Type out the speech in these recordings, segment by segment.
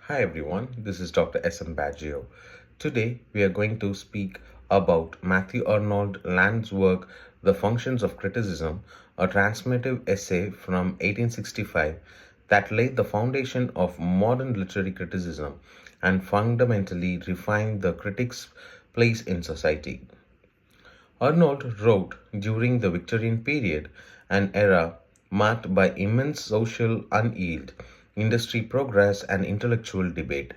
Hi everyone, this is Dr. S.M. Baggio. Today we are going to speak about Matthew Arnold Land's work, The Functions of Criticism, a transformative essay from 1865 that laid the foundation of modern literary criticism and fundamentally refined the critic's place in society. Arnold wrote during the Victorian period, an era marked by immense social unyield, industry progress, and intellectual debate.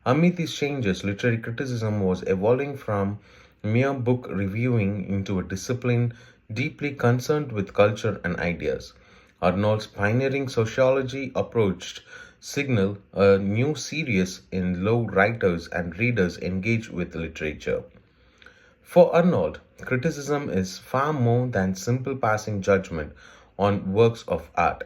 Amid these changes, literary criticism was evolving from mere book reviewing into a discipline deeply concerned with culture and ideas. Arnold's pioneering sociology approach signaled a new series in how writers and readers engage with literature. For Arnold, criticism is far more than simple passing judgment on works of art.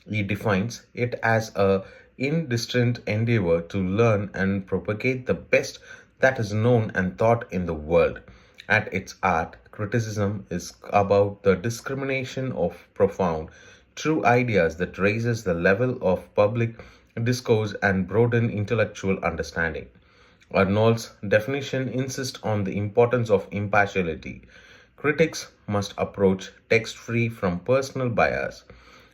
He defines it as a indistinct endeavor to learn and propagate the best that is known and thought in the world. At its heart, criticism is about the discrimination of profound, true ideas that raises the level of public discourse and broaden intellectual understanding. Arnold's definition insists on the importance of impartiality. Critics must approach text free from personal bias,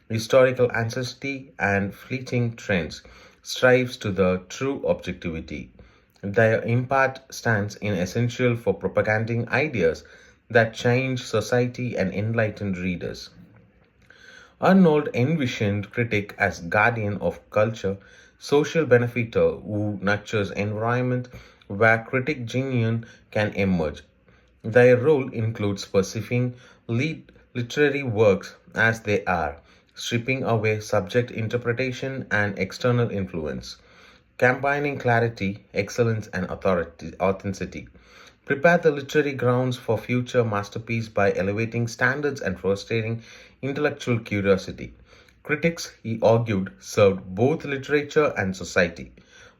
historical ancestry, and fleeting trends, strives to the true objectivity. Their impact stands in essential for propagating ideas that change society and enlighten readers. Arnold envisioned critic as guardian of culture, social benefactor who nurtures environment where critic genuine can emerge. Their role includes perceiving literary works as they are, stripping away subject interpretation and external influence, combining clarity, excellence, and authenticity. Prepare the literary grounds for future masterpiece by elevating standards and fostering intellectual curiosity. Critics, he argued, served both literature and society.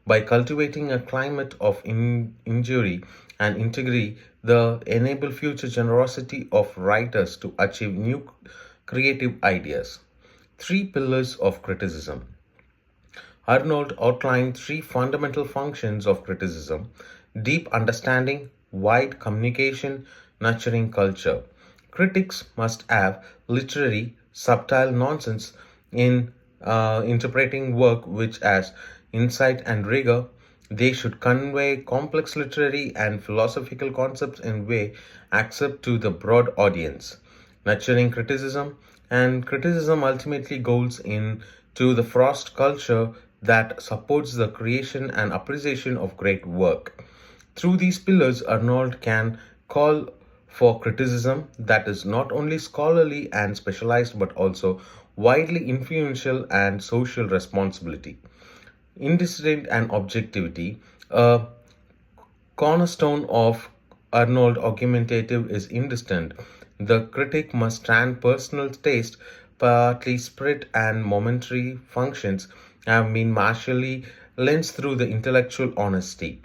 By cultivating a climate of injury and integrity, they enable future generosity of writers to achieve new creative ideas. Three pillars of criticism. Arnold outlined three fundamental functions of criticism: deep understanding, wide communication, nurturing culture. Critics must have literary, subtle nonsense in interpreting work which has insight and rigor. They should convey complex literary and philosophical concepts in way accept to the broad audience. Nurturing criticism and criticism ultimately goes into the frost culture that supports the creation and appreciation of great work. Through these pillars, Arnold can call for criticism that is not only scholarly and specialized but also widely influential and social responsibility. Indistinct and objectivity, a cornerstone of Arnold argumentative is indistinct. The critic must stand personal taste, partly spirit and momentary functions have been martially lensed through the intellectual honesty.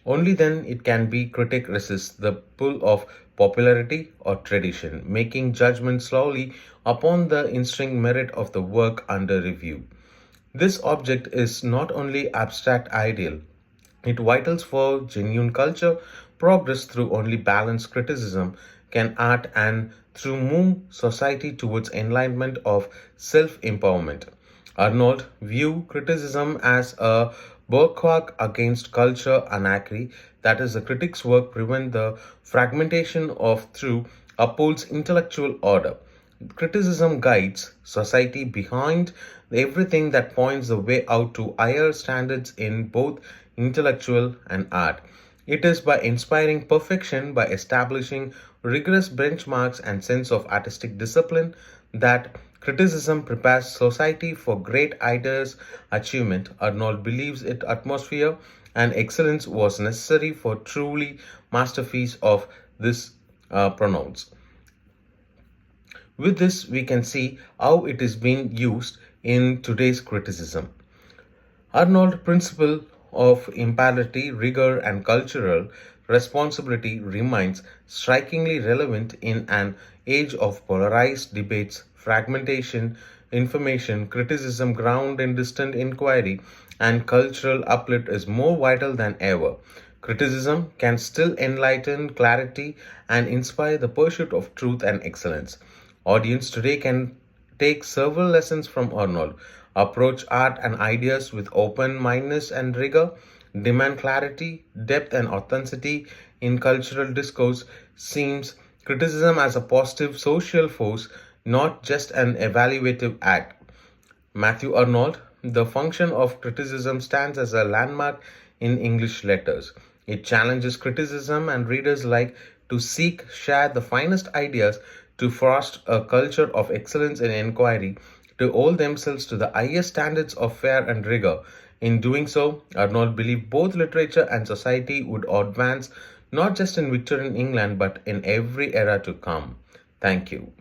Only then it can be critic resists the pull of popularity or tradition, making judgment slowly upon the instinct merit of the work under review. This object is not only abstract ideal, it vitals for genuine culture, progress through only balanced criticism can art and through move society towards enlightenment of self-empowerment. Arnold viewed criticism as a bulwark against culture anarchy, that is, the critic's work prevent the fragmentation of through upholds intellectual order. Criticism guides society behind everything that points the way out to higher standards in both intellectual and art. It is by inspiring perfection, by establishing rigorous benchmarks and sense of artistic discipline that criticism prepares society for great ideas achievement. Arnold believes it atmosphere and excellence was necessary for truly masterpiece of this pronounce. With this, we can see how it is being used in today's criticism. Arnold's principle of impartiality, rigor, and cultural responsibility remains strikingly relevant in an age of polarized debates, fragmentation, information, criticism, ground, and distant inquiry. and cultural uplift is more vital than ever. Criticism can still enlighten, clarity, and inspire the pursuit of truth and excellence. Audience today can take several lessons from Arnold, approach art and ideas with open mindedness and rigor, demand clarity, depth, and authenticity in cultural discourse, seems criticism as a positive social force, not just an evaluative act. Matthew Arnold, the function of criticism stands as a landmark in English letters. It challenges criticism and readers alike to seek, share the finest ideas, to foster a culture of excellence in inquiry, to hold themselves to the highest standards of fair and rigor. In doing so, Arnold believed both literature and society would advance not just in Victorian England but in every era to come. Thank you.